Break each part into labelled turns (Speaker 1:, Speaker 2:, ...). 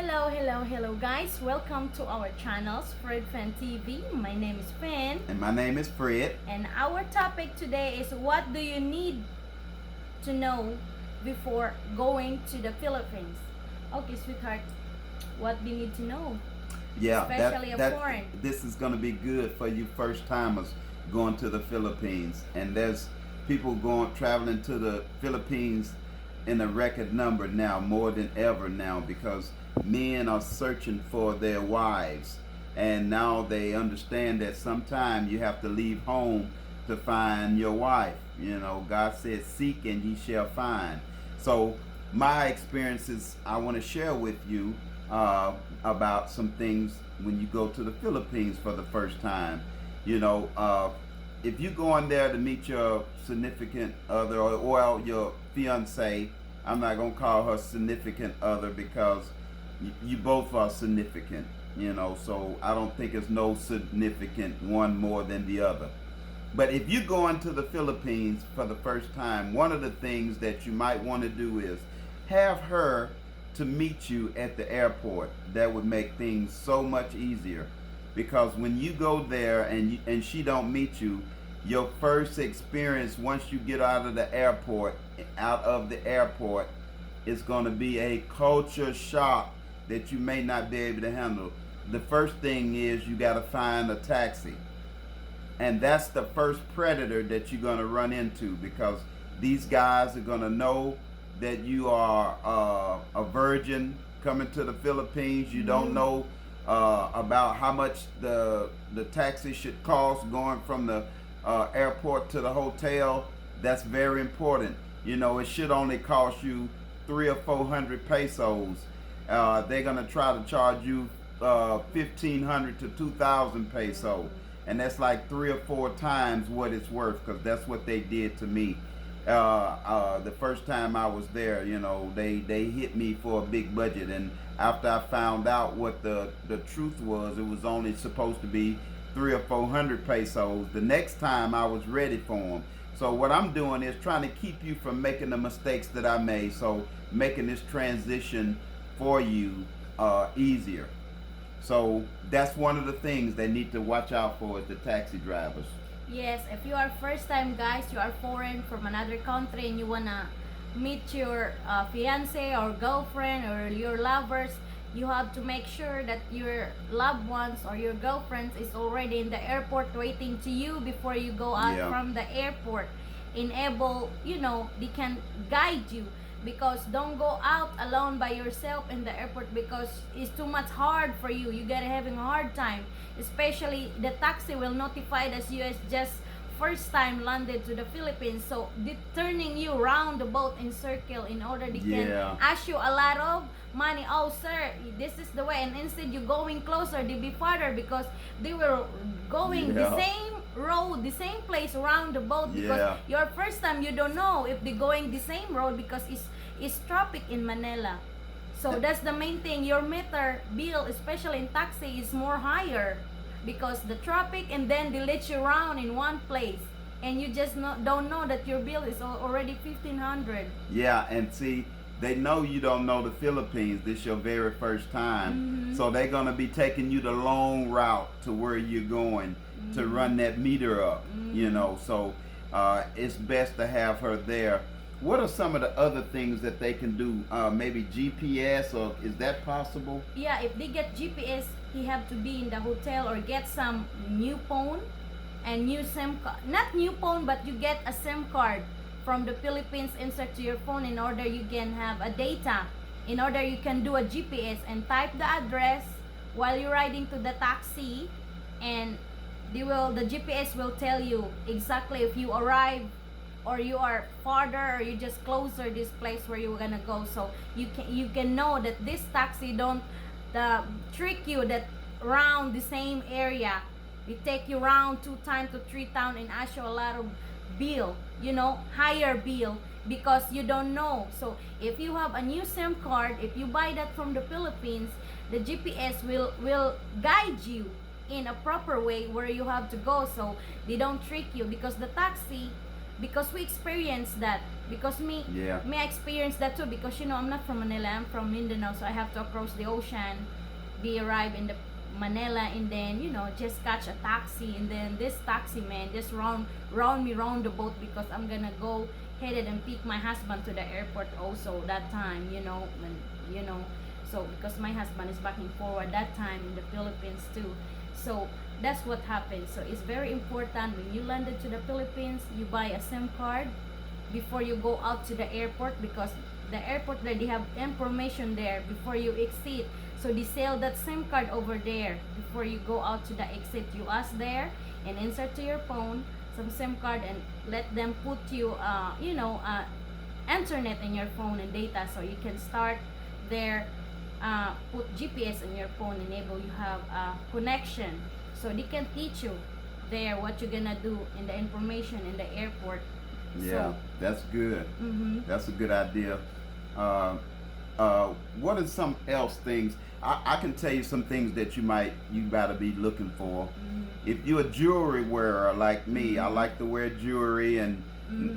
Speaker 1: Hello guys. Welcome to our channels, Fred Fan TV. My name is Fan.
Speaker 2: And my name is Fred.
Speaker 1: And our topic today is what do you need to know before going to the Philippines? Okay, sweetheart, what do you need to know?
Speaker 2: Yeah,
Speaker 1: Especially a foreign.
Speaker 2: This is going to be good for you first timers going to the Philippines. And there's people traveling to the Philippines in a record number now, more than ever now, because men are searching for their wives, and now they understand that sometime you have to leave home to find your wife. You know, God said, seek and ye shall find. So my experiences I want to share with you about some things when you go to the Philippines for the first time. You know, if you go in there to meet your significant other or your fiance, I'm not going to call her significant other because you both are significant, you know, so I don't think it's no significant one more than the other. But if you go into the Philippines for the first time, one of the things that you might want to do is have her to meet you at the airport. That would make things so much easier, because when you go there and she don't meet you, your first experience once you get out of the airport is going to be a culture shock that you may not be able to handle. The first thing is you got to find a taxi. And that's the first predator that you're going to run into, because these guys are going to know that you are a virgin coming to the Philippines. You don't know about how much the taxi should cost going from the airport to the hotel. That's very important. You know, it should only cost you 300 or 400 pesos. They're gonna try to charge you 1,500 to 2,000 pesos, and that's like 3 or 4 times what it's worth, because that's what they did to me. The first time I was there, you know, they hit me for a big budget, and after I found out what the truth was, it was only supposed to be 300 or 400 pesos. The next time I was ready for them. So what I'm doing is trying to keep you from making the mistakes that I made, so making this transition for you easier. So that's one of the things they need to watch out for, is the taxi drivers.
Speaker 1: Yes, if you are first time guys, you are foreign from another country and you wanna meet your fiance or girlfriend or your lovers, you have to make sure that your loved ones or your girlfriends is already in the airport waiting to you before you go out from the airport. Enable, you know, they can guide you, because don't go out alone by yourself in the airport, because it's too much hard for you. You get having a hard time, especially the taxi will notify that you as just first time landed to the Philippines, so they turning you round the boat in circle in order they can ask you a lot of money. Oh sir, this is the way, and instead you going closer, they be farther, because they were going the same road, the same place around the boat, because your first time you don't know if they're going the same road, because it's traffic in Manila. So that's the main thing. Your meter bill, especially in taxi, is more higher because the traffic, and then they let you around in one place, and you just don't know that your bill is already 1,500.
Speaker 2: Yeah, and see, they know you don't know the Philippines. This is your very first time. So they're going to be taking you the long route to where you're going to run that meter up, you know. So it's best to have her there. What are some of the other things that they can do? Maybe GPS, or is that possible?
Speaker 1: Yeah, if they get GPS, he have to be in the hotel or get some new phone and new SIM card. Not new phone, but you get a SIM card from the Philippines, insert to your phone in order you can have a data, in order you can do a GPS and type the address while you're riding to the taxi, and the GPS will tell you exactly if you arrive or you are farther or you just closer this place where you're gonna go. So you can know that this taxi don't trick you that around the same area. They take you around 2 times to 3 times and ask you a lot of bill, you know, higher bill, because you don't know. So if you have a new SIM card, if you buy that from the Philippines, the GPS will guide you in a proper way where you have to go, so they don't trick you, because the taxi because we experienced that. Because
Speaker 2: Yeah.
Speaker 1: me I experienced that too, because I'm not from Manila, I'm from Mindanao, so I have to cross the ocean, be arrive in the Manila, and then just catch a taxi, and then this taxi man just round me round the boat, because I'm gonna go headed and pick my husband to the airport also that time, when so because my husband is back and forward that time in the Philippines too. So that's what happened. So it's very important when you landed to the Philippines, you buy a SIM card before you go out to the airport, because the airport there, they have information there before you exit. So they sell that SIM card over there before you go out to the exit. You ask there and insert to your phone some SIM card, and let them put you internet in your phone and data, so you can start there. Put GPS in your phone, enable you have a connection, so they can teach you there what you're gonna do in the information in the airport.
Speaker 2: Yeah,
Speaker 1: So,
Speaker 2: that's good. That's a good idea. What are some else things? I can tell you some things that you gotta be looking for. If you're a jewelry wearer like me, I like to wear jewelry and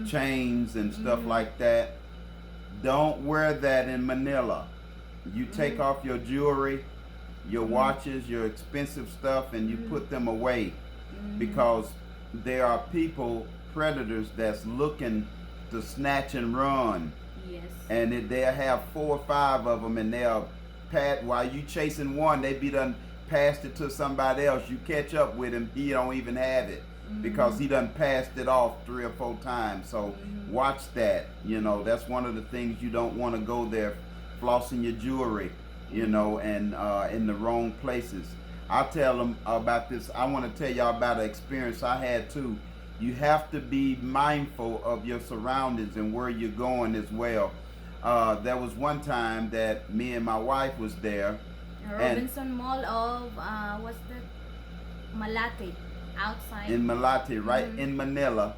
Speaker 2: chains and stuff like that. Don't wear that in Manila. You take off your jewelry, your watches, your expensive stuff, and you put them away, because there are predators that's looking to snatch and run.
Speaker 1: yes.
Speaker 2: And they'll have 4 or 5 of them, and they'll while you chasing one, they be done passed it to somebody else. You catch up with him, he don't even have it, because he done passed it off 3 or 4 times. So watch that. That's one of the things. You don't want to go there flossing your jewelry, and in the wrong places. I'll tell them about this. I want to tell y'all about an experience I had too. You have to be mindful of your surroundings and where you're going as well. There was one time that me and my wife was there.
Speaker 1: Robinson Mall of what's that? Malate, outside.
Speaker 2: In Malate, right in Manila.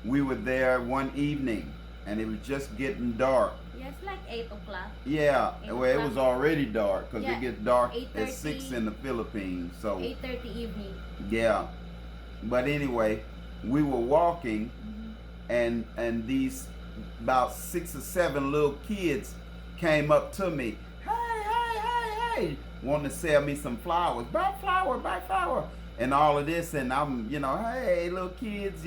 Speaker 2: We were there one evening, and it was just getting dark.
Speaker 1: Yeah, it's like 8 o'clock.
Speaker 2: Yeah,
Speaker 1: 8
Speaker 2: well, it
Speaker 1: o'clock.
Speaker 2: was already dark, because
Speaker 1: Yeah,
Speaker 2: it gets dark
Speaker 1: 8:30.
Speaker 2: at 6 in the Philippines. So
Speaker 1: 8:30 evening.
Speaker 2: yeah, but anyway, we were walking, and these about 6 or 7 little kids came up to me. Hey, wanting to sell me some flowers. Buy flower, and all of this. And I'm, hey, little kids,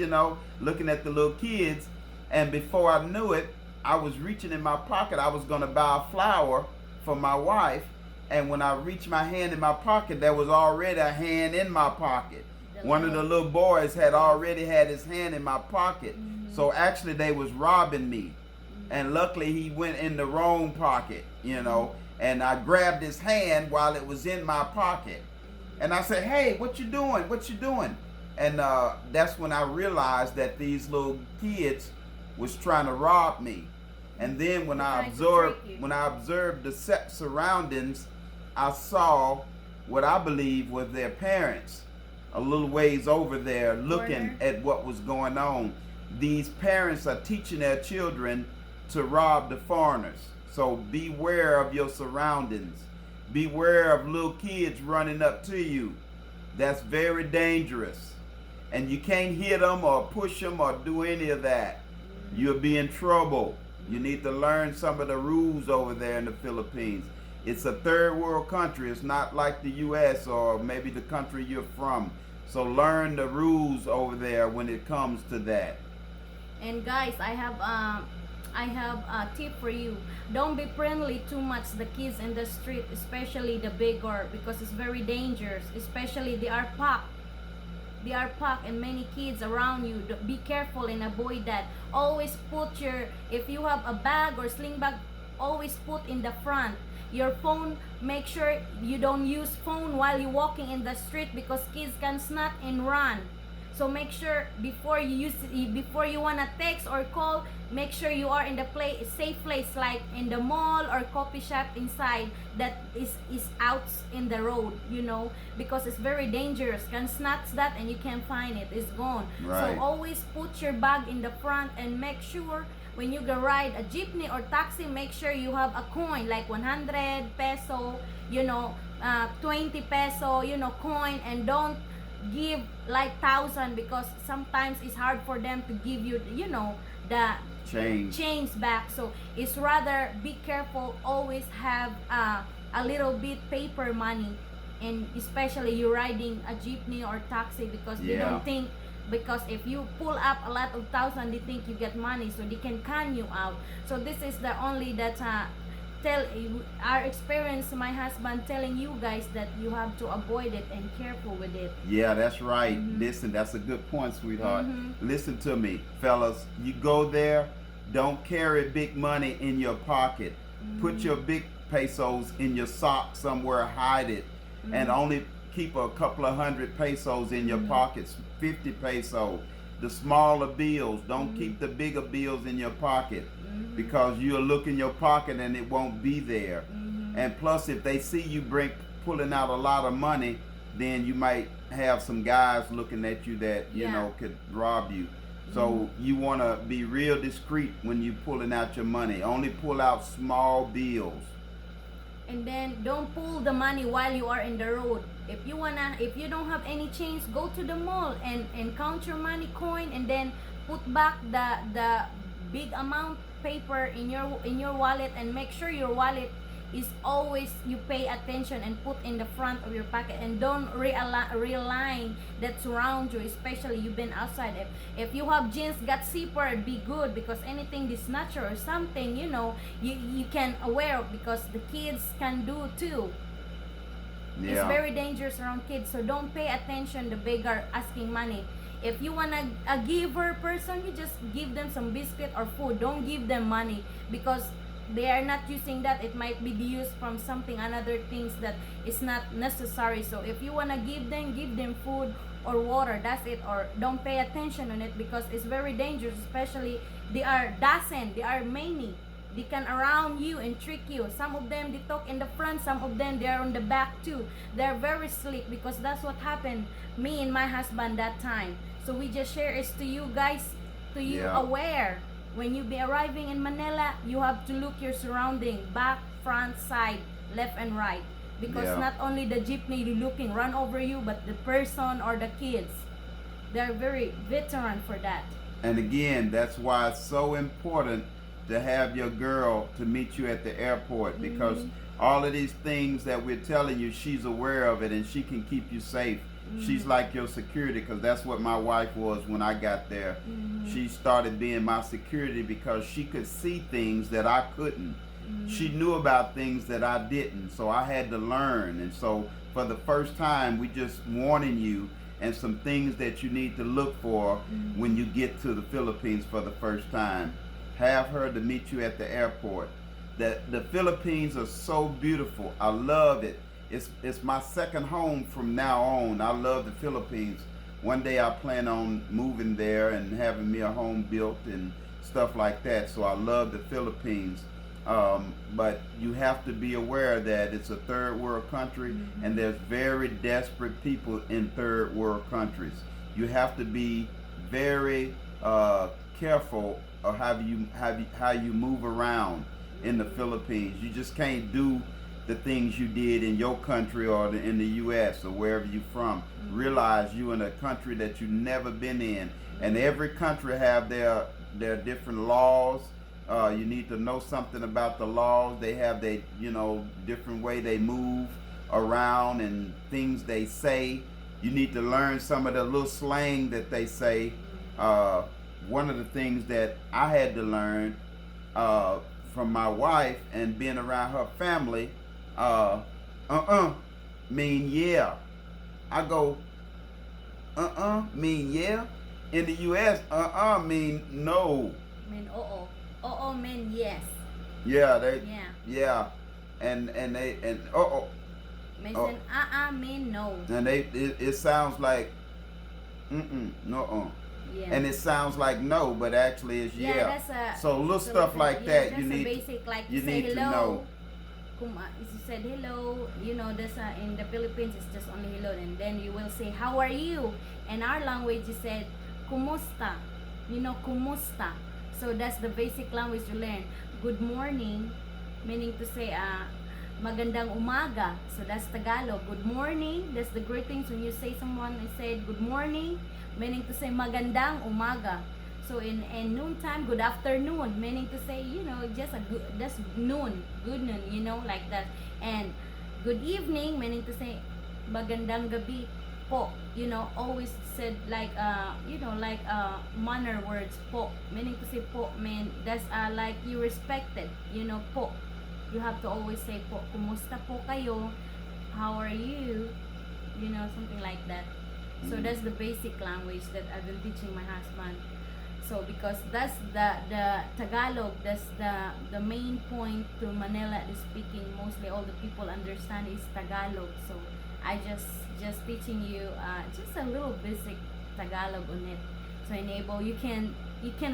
Speaker 2: looking at the little kids. And before I knew it, I was reaching in my pocket. I was going to buy a flower for my wife. And when I reached my hand in my pocket, there was already a hand in my pocket. One of the little boys had already had his hand in my pocket. So actually they was robbing me. And luckily he went in the wrong pocket, and I grabbed his hand while it was in my pocket. And I said, hey, what you doing? What you doing? And that's when I realized that these little kids was trying to rob me. And then when I observed the surroundings, I saw what I believe was their parents a little ways over there looking at what was going on. These parents are teaching their children to rob the foreigners. So beware of your surroundings. Beware of little kids running up to you. That's very dangerous. And you can't hit them or push them or do any of that. You'll be in trouble. You need to learn some of the rules over there in the Philippines. It's a third world country. It's not like the U.S. or maybe the country you're from. So learn the rules over there when it comes to that.
Speaker 1: And guys, I have a tip for you. Don't be friendly too much the kids in the street, especially the bigger, because it's very dangerous. Especially they are packed and many kids around you. Be careful and avoid that. Always put if you have a bag or sling bag, always put in the front. Your phone, make sure you don't use phone while you're walking in the street, because kids can snatch and run. So make sure before you wanna text or call, make sure you are in the safe place, like in the mall or coffee shop inside that is out in the road, because it's very dangerous. Can snatch that and you can't find it. It's gone.
Speaker 2: Right.
Speaker 1: So always put your bag in the front, and make sure when you go ride a jeepney or taxi, make sure you have a coin like 100 peso, 20 peso, coin, and give like 1,000, because sometimes it's hard for them to give you, you know, the change back. So it's rather be careful, always have a little bit paper money, and especially you're riding a jeepney or taxi, because they don't think, because if you pull up a lot of 1,000, they think you get money, so they can con you out. So this is the only that tell our experience, my husband telling you guys that you have to avoid it and careful with it.
Speaker 2: Yeah, that's right. Listen, that's a good point, sweetheart. Listen to me, fellas. You go there, don't carry big money in your pocket. Put your big pesos in your sock somewhere, hide it, and only keep a couple of 100 pesos in your pockets, 50 pesos. The smaller bills, don't keep the bigger bills in your pocket, because you'll look in your pocket and it won't be there. And plus, if they see you pulling out a lot of money, then you might have some guys looking at you that, you know, could rob you. So you want to be real discreet when you pulling out your money. Only pull out small bills.
Speaker 1: And then don't pull the money while you are in the road. If you don't have any change, go to the mall and count your money coin, and then put back the big amount paper in your wallet, and make sure your wallet is always, you pay attention and put in the front of your pocket, and don't realign that surround you, especially you've been outside. If you have jeans got zipper, be good, because anything this snatcher or something, you know, you can aware of, because the kids can do too. It's very dangerous around kids, so don't pay attention the beggar asking money. If you want a giver person, you just give them some biscuit or food. Don't give them money, because they are not using that. It might be used from something, another things that is not necessary. So if you want to give them food or water, that's it. Or don't pay attention on it, because it's very dangerous, especially they are many. They can around you and trick you. Some of them, they talk in the front, some of them, they are on the back too. They're very slick, because that's what happened me and my husband that time. So we just share it to you guys, to you aware. When you be arriving in Manila, you have to look your surrounding, back, front, side, left and right, because not only the jeepney looking run over you, but the person or the kids. They're very veteran for that.
Speaker 2: And again, that's why it's so important to have your girl to meet you at the airport, because all of these things that we're telling you, she's aware of it, and she can keep you safe. She's like your security, because that's what my wife was when I got there. She started being my security because she could see things that I couldn't. She knew about things that I didn't, so I had to learn. And so for the first time, we just warning you and some things that you need to look for when you get to the Philippines for the first time. Have her to meet you at the airport. The Philippines are so beautiful. I love it. It's my second home from now on. I love the Philippines. One day I plan on moving there and having me a home built and stuff like that. So I love the Philippines. But you have to be aware that it's a third world country, and there's very desperate people in third world countries. You have to be very careful of how you move around in the Philippines. You just can't do the things you did in your country or in the U.S. or wherever you're from. Realize you're in a country that you've never been in, and every country have their different laws. You need to know something about the laws. They have their different way they move around and things they say. You need to learn some of the little slang that they say. One of the things that I had to learn from my wife and being around her family, mean yeah. I go, mean yeah. In the U.S., mean no.
Speaker 1: Mean oh mean yes.
Speaker 2: Yeah,
Speaker 1: Yeah.
Speaker 2: and
Speaker 1: Mean mean no.
Speaker 2: And it sounds like no.
Speaker 1: Yeah.
Speaker 2: And it sounds like no, but actually it's yeah. So little stuff like that you need.
Speaker 1: Basic, like
Speaker 2: you
Speaker 1: say
Speaker 2: need
Speaker 1: hello.
Speaker 2: to know.
Speaker 1: If you said hello, that's in the Philippines it's just only hello, and then you will say how are you. In our language you said kumusta. Kumusta. So that's the basic language you learn. Good morning, meaning to say magandang umaga. So that's Tagalog. Good morning. That's the greetings when you say someone and said good morning, meaning to say magandang umaga. So in noontime, good afternoon, meaning to say, just a good, that's noon, good noon, like that. And good evening, meaning to say magandang gabi po. Always said like manner words po, meaning to say po, mean that's like you respected, po. You have to always say po, kumusta po kayo? How are you? Something like that. So that's the basic language that I've been teaching my husband. So because that's the Tagalog, that's the main point to Manila is speaking. Mostly all the people understand is Tagalog. So I just teaching you just a little basic Tagalog on it. So enable you can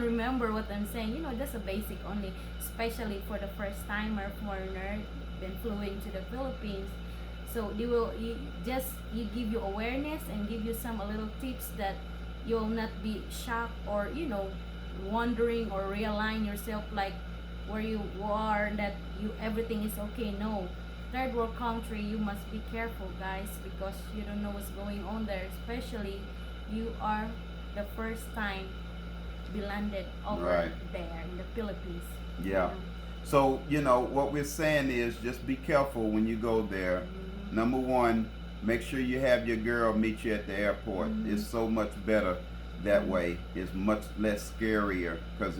Speaker 1: remember what I'm saying. Just a basic only, especially for the first timer foreigner been fluent to the Philippines. So they will give you awareness and give you some little tips that you will not be shocked or wondering or realign yourself like where you are that everything is okay. No, third world country, you must be careful, guys, because you don't know what's going on there, especially you are the first time be landed over there in the Philippines.
Speaker 2: Yeah. So what we're saying is just be careful when you go there. Number one, make sure you have your girl meet you at the airport. It's so much better that way. It's much less scarier because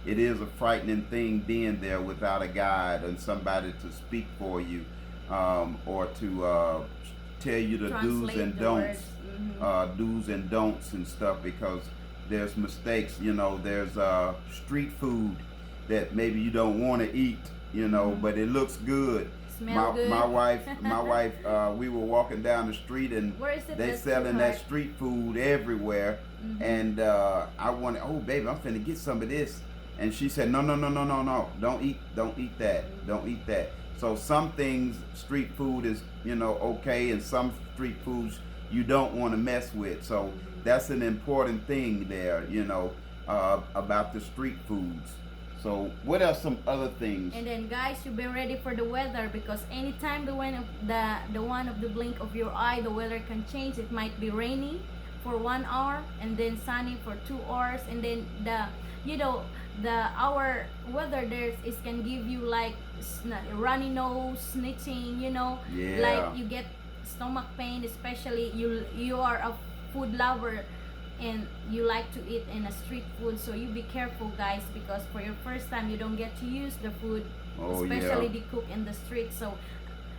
Speaker 2: it is a frightening thing being there without a guide and somebody to speak for you, or to tell you the do's and don'ts, do's and don'ts and stuff, because there's mistakes. There's street food that maybe you don't want to eat, but it looks good. My wife, we were walking down the street and they selling that street food everywhere, and I wanted, oh baby, I'm finna get some of this, and she said, no, don't eat that. So some things, street food is okay, and some street foods you don't want to mess with. So that's an important thing there, about the street foods. So what are some other things?
Speaker 1: And then guys, you be ready for the weather, because anytime the one of the blink of your eye, the weather can change. It might be rainy for 1 hour and then sunny for 2 hours, and then our weather there is can give you like runny nose, snitching, like you get stomach pain, especially you are a food lover and you like to eat in a street food. So you be careful, guys, because for your first time you don't get to use the food, especially the cook in the street. So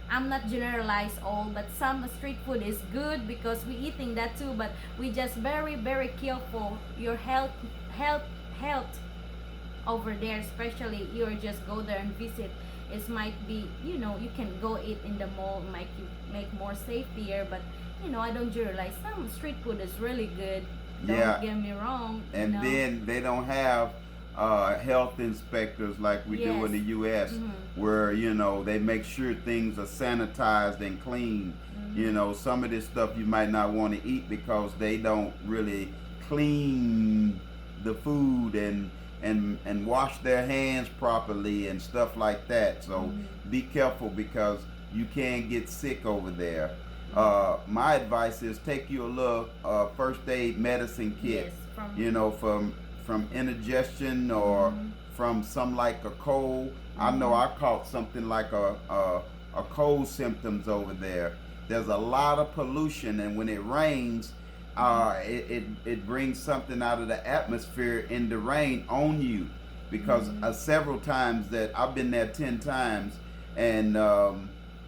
Speaker 1: I'm not generalize all, but some street food is good because we eating that too, but we just very, very careful your health over there, especially you're just go there and visit. It might be, you can go eat in the mall, might you make more safetier, but I don't generalize. Some street food is really good. Don't get me wrong.
Speaker 2: And then they don't have health inspectors like we do in the U.S., where they make sure things are sanitized and clean. Some of this stuff you might not want to eat because they don't really clean the food and wash their hands properly and stuff like that. So be careful because you can get sick over there. My advice is take you a little first aid medicine kit, from indigestion or from some like a cold. I know I caught something like a cold symptoms over there. There's a lot of pollution, and when it rains, it brings something out of the atmosphere in the rain on you, because several times that I've been there 10 times, and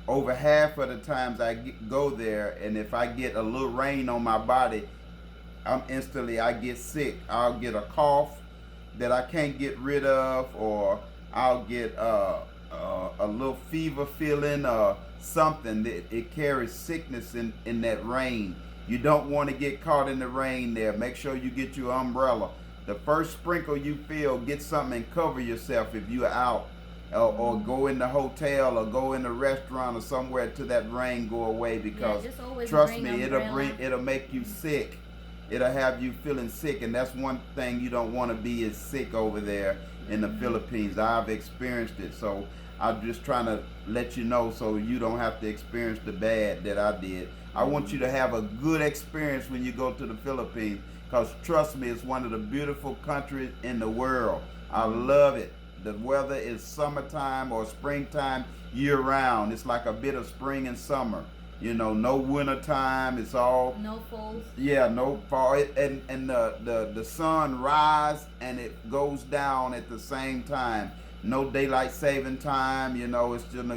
Speaker 2: over half of the times I go there, and if I get a little rain on my body, I get sick. I'll get a cough that I can't get rid of, or I'll get a little fever feeling or something. It carries sickness in that rain. You don't want to get caught in the rain there. Make sure you get your umbrella. The first sprinkle you feel, get something and cover yourself if you're out. Or go in the hotel or go in the restaurant or somewhere till that rain go away, because trust me, it'll make you sick. It'll have you feeling sick, and that's one thing you don't want to be is sick over there in the Philippines. I've experienced it. So I'm just trying to let you know so you don't have to experience the bad that I did. I want you to have a good experience when you go to the Philippines, because trust me, it's one of the beautiful countries in the world. I love it. The weather is summertime or springtime year round. It's like a bit of spring and summer. You know, no winter time. It's all
Speaker 1: No falls.
Speaker 2: yeah, no fall. And the sun rise and it goes down at the same time. No daylight saving time. You know, it's just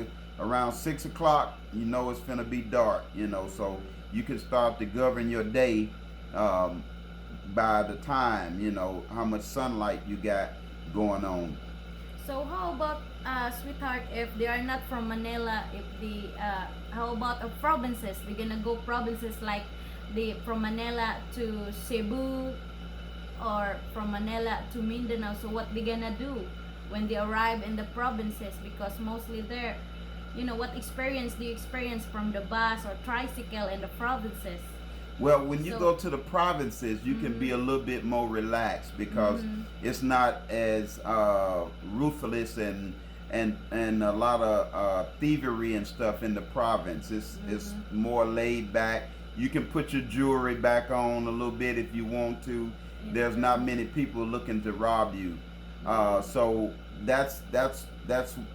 Speaker 2: around 6 o'clock. You know, it's gonna be dark. You know, so you can start to govern your day by the time. You know how much sunlight you got going on.
Speaker 1: So how about sweetheart, if they are not from Manila, if the how about provinces? They're gonna go provinces like from Manila to Cebu or from Manila to Mindanao. So what they gonna do when they arrive in the provinces? Because mostly there, you know, what experience do you experience from the bus or tricycle in the provinces?
Speaker 2: Well, when you
Speaker 1: So-
Speaker 2: go to the provinces, you can be a little bit more relaxed because it's not as ruthless and a lot of thievery and stuff in the province. It's more laid back. You can put your jewelry back on a little bit if you want to. There's not many people looking to rob you. So that's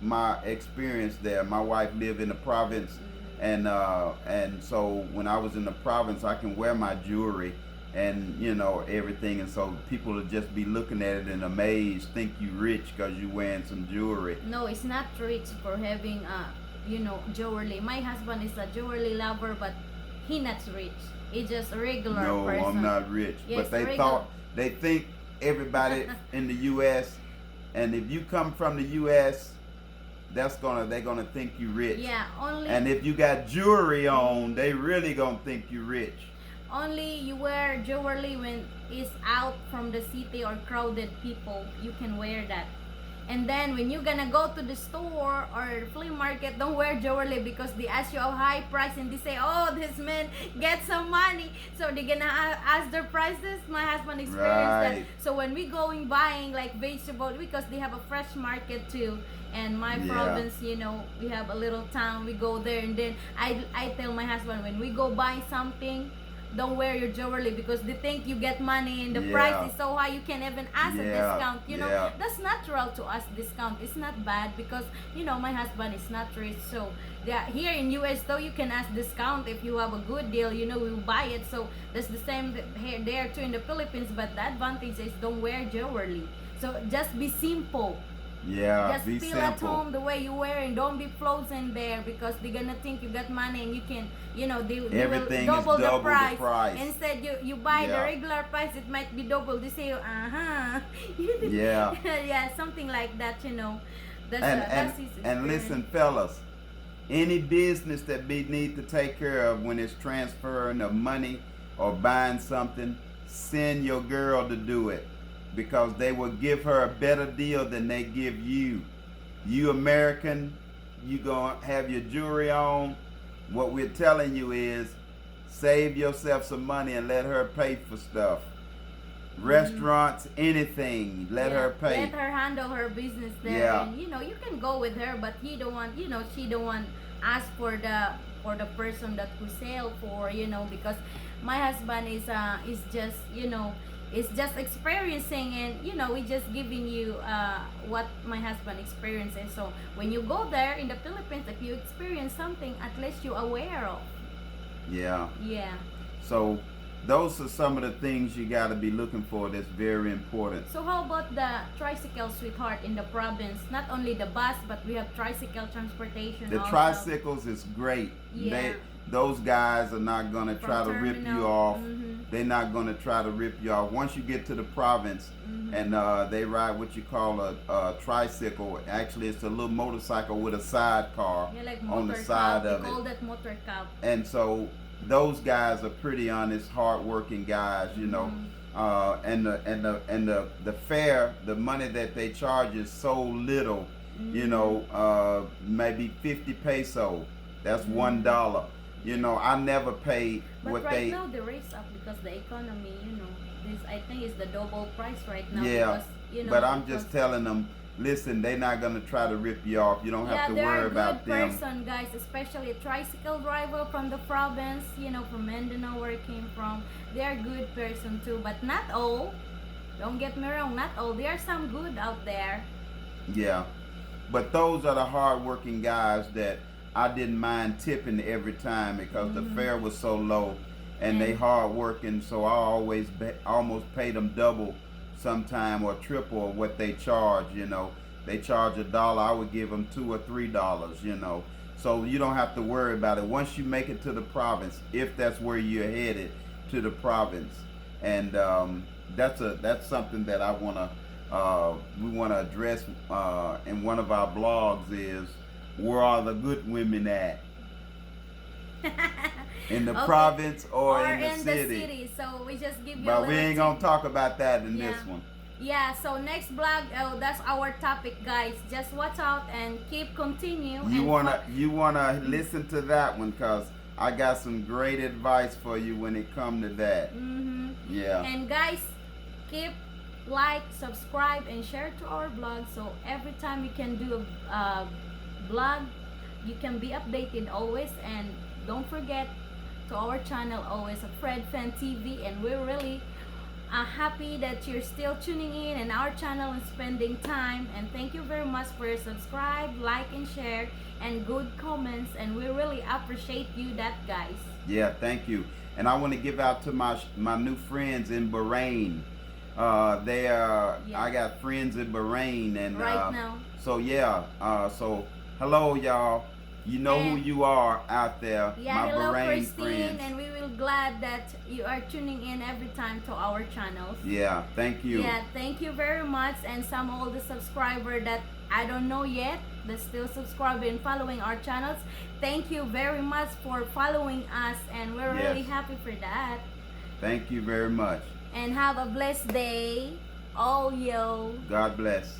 Speaker 2: my experience there. My wife lived in the province. And so when I was in the province, I can wear my jewelry and you know everything, and so people will just be looking at it and amazed, think you rich because you wearing some jewelry.
Speaker 1: No, it's not rich for having you know, jewelry. My husband is a jewelry lover, but he not rich. He just a regular
Speaker 2: No,
Speaker 1: person.
Speaker 2: I'm not rich.
Speaker 1: Yes,
Speaker 2: But they think everybody in the U.S. and if you come from the U.S. they're gonna think you rich.
Speaker 1: Yeah, only
Speaker 2: And if you got jewelry on, they really gonna think you rich.
Speaker 1: only you wear jewelry when it's out from the city or crowded people. You can wear that. And then when you're gonna go to the store or flea market, don't wear jewelry because they ask you a high price and they say, oh, this man get some money. So they're gonna ask their prices. My husband experienced that.
Speaker 2: Right.
Speaker 1: So when we going buying like vegetables, because they have a fresh market too. And my
Speaker 2: Yeah.
Speaker 1: province, you know, we have a little town. We go there and then I tell my husband, when we go buy something, don't wear your jewelry because they think you get money and the
Speaker 2: Yeah.
Speaker 1: price is so high you can even ask a
Speaker 2: Yeah,
Speaker 1: discount. You know,
Speaker 2: yeah.
Speaker 1: that's natural to us. Discount it's not bad because you know my husband is not rich. So here in US though, you can ask discount if you have a good deal. You know, we will buy it. So that's the same here there too in the Philippines. But the advantage is don't wear jewelry. So just be simple.
Speaker 2: Yeah,
Speaker 1: Just
Speaker 2: be
Speaker 1: feel at
Speaker 2: simple.
Speaker 1: home the way you wear and don't be frozen there because they're gonna think you got money and you can, you know, they
Speaker 2: Everything
Speaker 1: will
Speaker 2: is
Speaker 1: double
Speaker 2: double
Speaker 1: the
Speaker 2: the
Speaker 1: price.
Speaker 2: price.
Speaker 1: Instead you buy the
Speaker 2: Yeah.
Speaker 1: regular price, it might be double. They say,
Speaker 2: Yeah.
Speaker 1: yeah, something like that, you know. That's
Speaker 2: And
Speaker 1: his
Speaker 2: and listen, fellas, any business that we need to take care of when it's transferring of money or buying something, send your girl to do it because they will give her a better deal than they give you. You American, you gonna have your jewelry on. What we're telling you is save yourself some money and let her pay for stuff. Restaurants, anything, let her pay.
Speaker 1: Let her handle her business there.
Speaker 2: Yeah.
Speaker 1: And you know, you can go with her, but he don't want, you know, she don't want ask for the person that who sell for, you know, because my husband is just, you know, is just experiencing, and you know, we just giving you what my husband experiences. So when you go there in the Philippines, if you experience something, at least you're aware of.
Speaker 2: Yeah.
Speaker 1: Yeah.
Speaker 2: So those are some of the things you got to be looking for that's very important.
Speaker 1: So how about the tricycle, sweetheart, in the province? Not only the bus, but we have tricycle transportation
Speaker 2: The
Speaker 1: also.
Speaker 2: tricycles is great.
Speaker 1: Yeah.
Speaker 2: Those guys are not going to
Speaker 1: From
Speaker 2: try to rip you
Speaker 1: terminal.
Speaker 2: off.
Speaker 1: Mhm.
Speaker 2: They're not going to try to rip you off. Once you get to the province and they ride what you call a tricycle. Actually, it's a little motorcycle with a sidecar
Speaker 1: Yeah, like
Speaker 2: on the
Speaker 1: motor
Speaker 2: side
Speaker 1: cab.
Speaker 2: of
Speaker 1: They call
Speaker 2: it.
Speaker 1: that motor cab.
Speaker 2: And so those guys are pretty honest, hard-working guys, you know. And the fare, the money that they charge is so little, you know, maybe 50 peso. That's $1. You know, I never paid
Speaker 1: But
Speaker 2: what
Speaker 1: right
Speaker 2: they.
Speaker 1: now the raise up because the economy, you know, this I think is the double price right now.
Speaker 2: Yeah,
Speaker 1: Because, you know,
Speaker 2: but I'm just
Speaker 1: because-
Speaker 2: telling them, listen, they're not gonna try to rip you off. You don't have to worry about them.
Speaker 1: They are good person, guys, especially a tricycle driver from the province, you know, from Mindanao where I came from. They are good person too, but not all. Don't get me wrong, not all. There are some good out there.
Speaker 2: Yeah, but those are the hard-working guys that I didn't mind tipping every time because the fare was so low, and they hard-working. So I always almost paid them double, sometime, or triple what they charge. You know, they charge $1, I would give them $2 or $3. You know, so you don't have to worry about it once you make it to the province, if that's where you're headed, to the province. And that's something that I wanna we wanna address in one of our blogs, is where are the good women at? In the province or in the city?
Speaker 1: So we just give you
Speaker 2: but we ain't gonna talk about that in this one.
Speaker 1: Yeah, so next blog, that's our topic, guys. Just watch out and continue.
Speaker 2: You wanna listen to that one, cause I got some great advice for you when it come to that. Yeah.
Speaker 1: And guys, keep like, subscribe, and share to our blog. So every time you can do a blog, you can be updated always. And don't forget to our channel always, Fred Fan TV. And we're really happy that you're still tuning in and our channel and spending time. And thank you very much for your subscribe, like, and share, and good comments. And we really appreciate you, that guys.
Speaker 2: Yeah, thank you. And I want to give out to my new friends in Bahrain. I got friends in Bahrain, and
Speaker 1: right now.
Speaker 2: So yeah, so hello y'all. You know who you are out there, my
Speaker 1: hello,
Speaker 2: Bahrain
Speaker 1: Christine,
Speaker 2: friends.
Speaker 1: and we will glad that you are tuning in every time to our channels.
Speaker 2: Yeah, thank you.
Speaker 1: Yeah, thank you very much. And some of the subscriber that I don't know yet, that still subscribing and following our channels, thank you very much for following us, and we're really happy for that.
Speaker 2: Thank you very much.
Speaker 1: And have a blessed day, all yo.
Speaker 2: God bless.